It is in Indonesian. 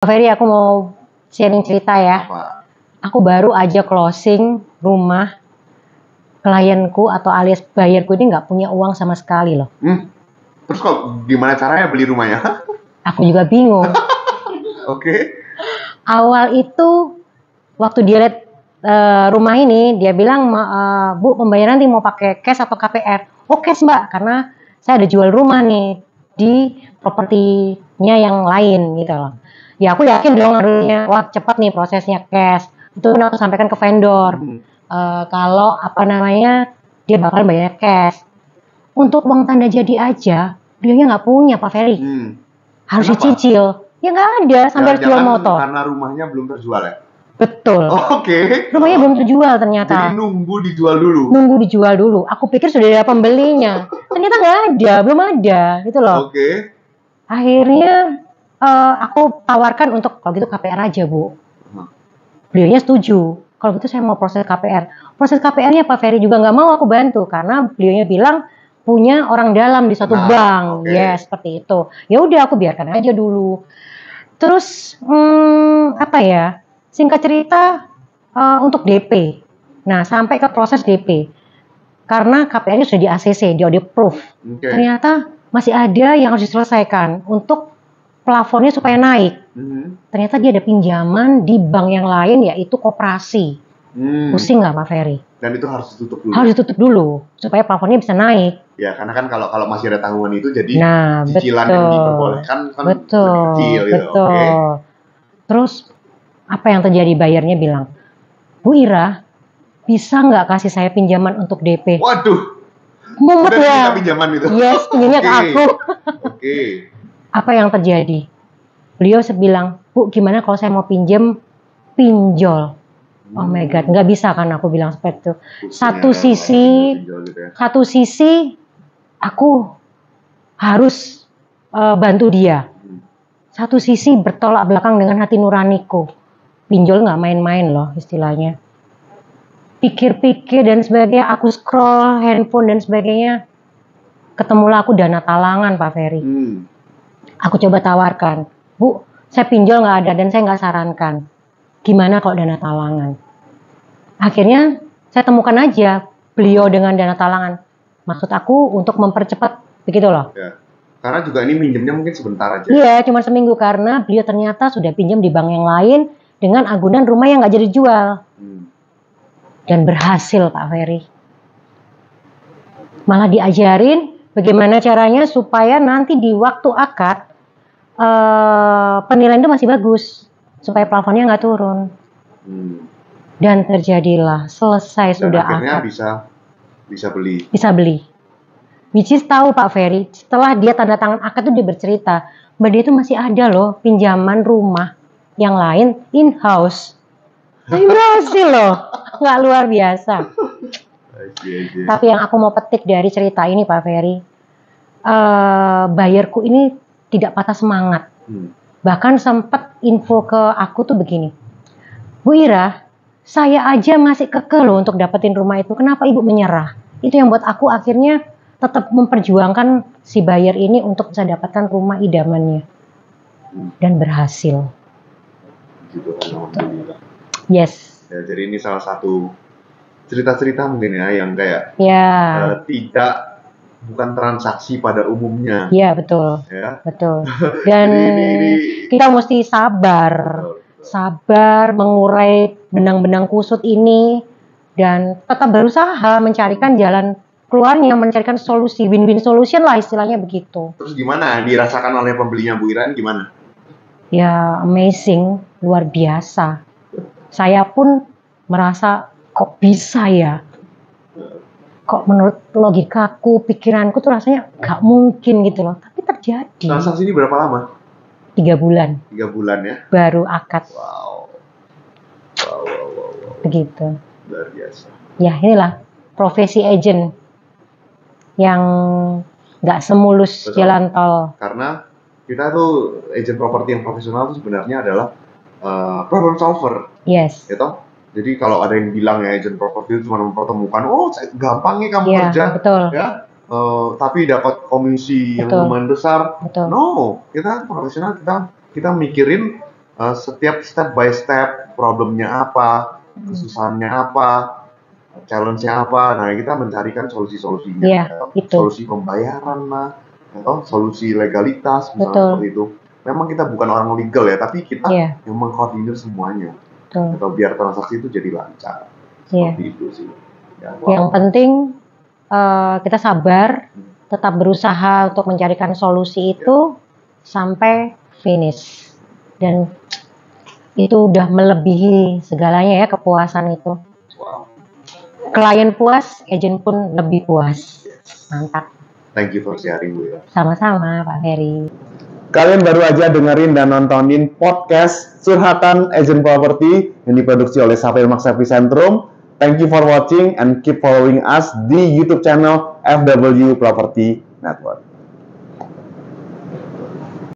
Pak Ferry, aku mau sharing cerita ya. Apa? Aku baru aja closing rumah klienku atau alias bayarku ini nggak punya uang sama sekali loh. Terus kok gimana caranya beli rumahnya? Aku juga bingung. Oke. Awal itu waktu dia lihat rumah ini, dia bilang, Bu, pembayaran nanti mau pakai cash atau KPR? Oh, cash Mbak, karena saya ada jual rumah nih di propertinya yang lain gitu loh. Ya aku yakin dong harusnya, wah cepat nih prosesnya cash. Itu aku sampaikan ke vendor. Kalau apa namanya dia bakal bayar cash. Untuk uang tanda jadi aja, dia nggak punya Pak Ferry. Harus Kenapa? dicicil. Ya nggak ada sampai harus jual Jangan-jangan motor. karena rumahnya belum terjual ya? Betul. Oke. Rumahnya belum terjual ternyata. Jadi nunggu dijual dulu. Nunggu dijual dulu. Aku pikir sudah ada pembelinya. Ternyata nggak ada, belum ada gitu loh. Oke. Akhirnya aku tawarkan untuk kalau gitu KPR aja Bu. Beliaunya setuju. Kalau gitu saya mau proses KPR. Proses KPR-nya Pak Ferry juga nggak mau aku bantu karena beliaunya bilang punya orang dalam di suatu bank. Oke. Ya seperti itu. Ya udah aku biarkan aja dulu. Terus apa ya? Singkat cerita untuk DP. Nah sampai ke proses DP. Karena KPR-nya sudah di ACC, di audit proof. Oke. Ternyata masih ada yang harus diselesaikan untuk plafonnya supaya naik. Ternyata dia ada pinjaman di bank yang lain yaitu koperasi. Pusing nggak Pak Ferry? Dan itu harus ditutup dulu. Harus ditutup dulu supaya plafonnya bisa naik. Ya karena kan kalau masih ada tanggungan itu jadi Nah, cicilan betul. yang diperbolehkan kan Betul, lebih kecil gitu. betul. Oke. Terus apa yang terjadi? Bayarnya bilang, Bu Ira, bisa nggak kasih saya pinjaman untuk DP? Waduh. Mumet Udah ya. minta pinjaman itu. Yes, pinjamnya ke Oke. aku. Oke. Apa yang terjadi? Beliau bilang, Bu gimana kalau saya mau pinjam pinjol? Oh my God, nggak bisa kan aku bilang seperti itu. Satu sisi, Pinjol gitu ya. satu sisi aku harus bantu dia. Satu sisi bertolak belakang dengan hati nuraniku. Pinjol nggak main-main loh istilahnya. Pikir-pikir dan sebagainya, aku scroll handphone dan sebagainya. Ketemulah aku dana talangan Pak Ferry. Aku coba tawarkan, Bu, saya pinjol nggak ada dan saya nggak sarankan. Gimana kalau dana talangan? Akhirnya saya temukan aja beliau dengan dana talangan. Maksud aku untuk mempercepat begitu loh. Ya. Karena juga ini minjemnya mungkin sebentar aja. Iya, cuma seminggu karena beliau ternyata sudah pinjam di bank yang lain dengan agunan rumah yang nggak jadi jual. Dan berhasil Pak Ferry. Malah diajarin bagaimana caranya supaya nanti di waktu akad penilaian itu masih bagus supaya plafonnya nggak turun. Dan terjadilah selesai Dan sudah akhirnya akad. bisa beli. Bisa beli. Which is tahu Pak Ferry, setelah dia tanda tangan akad itu dia bercerita, Mbak dia itu masih ada loh pinjaman rumah yang lain in-house. Tapi berhasil loh, nggak luar biasa. Tapi yang aku mau petik dari cerita ini Pak Ferry, bayarku ini tidak patah semangat. Bahkan sempat info ke aku tuh begini, Bu Ira, saya aja masih kekeh loh untuk dapetin rumah itu, kenapa Ibu menyerah? Itu yang buat aku akhirnya tetap memperjuangkan si buyer ini untuk bisa dapatkan rumah idamannya. Dan berhasil. Gitu kan, alhamdulillah. Yes. Ya, jadi ini salah satu cerita-cerita mungkin ya yang kayak bukan transaksi pada umumnya. Iya betul. Ya. Betul. Dan ini kita mesti sabar. Betul. Sabar mengurai benang-benang kusut ini dan tetap berusaha mencarikan jalan keluarnya, mencarikan solusi, win-win solution lah istilahnya begitu. Terus gimana dirasakan oleh pembelinya Bu Ira gimana? Ya amazing, luar biasa. Saya pun merasa kok bisa ya? Kok menurut logikaku, pikiranku tuh rasanya gak mungkin gitu loh. Tapi terjadi. Transaksi ini berapa lama? 3 bulan. 3 bulan ya? Baru akad. Wow. Begitu. Luar biasa. Ya inilah profesi agent yang gak semulus Betul. jalan tol. Karena kita tuh agent properti yang profesional tuh sebenarnya adalah problem solver. Yes. Gitu? Jadi kalau ada yang bilang ya agent properti itu cuma mempertemukan, oh gampang nih kamu Iya, kerja, betul. ya, tapi dapat komisi yang Betul. lumayan besar. Betul. No, kita profesional kita mikirin setiap step by step problemnya apa, kesusahannya apa, challenge-nya apa. Nah, kita mencarikan solusi-solusinya. Iya, itu. Solusi pembayaran lah, atau solusi legalitas misalnya Betul. seperti itu. Memang kita bukan orang legal ya, tapi kita Iya. yang mengkoordinir semuanya. Betul. Atau biar transaksi itu jadi lancar. Iya. Seperti itu sih. Ya, Yang penting kita sabar, tetap berusaha untuk mencarikan solusi itu sampai finish. Dan itu udah melebihi segalanya ya, kepuasan itu. Wow. Klien puas, agent pun lebih puas. Mantap. Thank you for sharing, Bu ya. Sama-sama Pak Ferry. Kalian baru aja dengerin dan nontonin podcast Curhatan Agent Property yang diproduksi oleh Safir Max Epicentrum. Thank you for watching and keep following us di YouTube channel FW Property Network.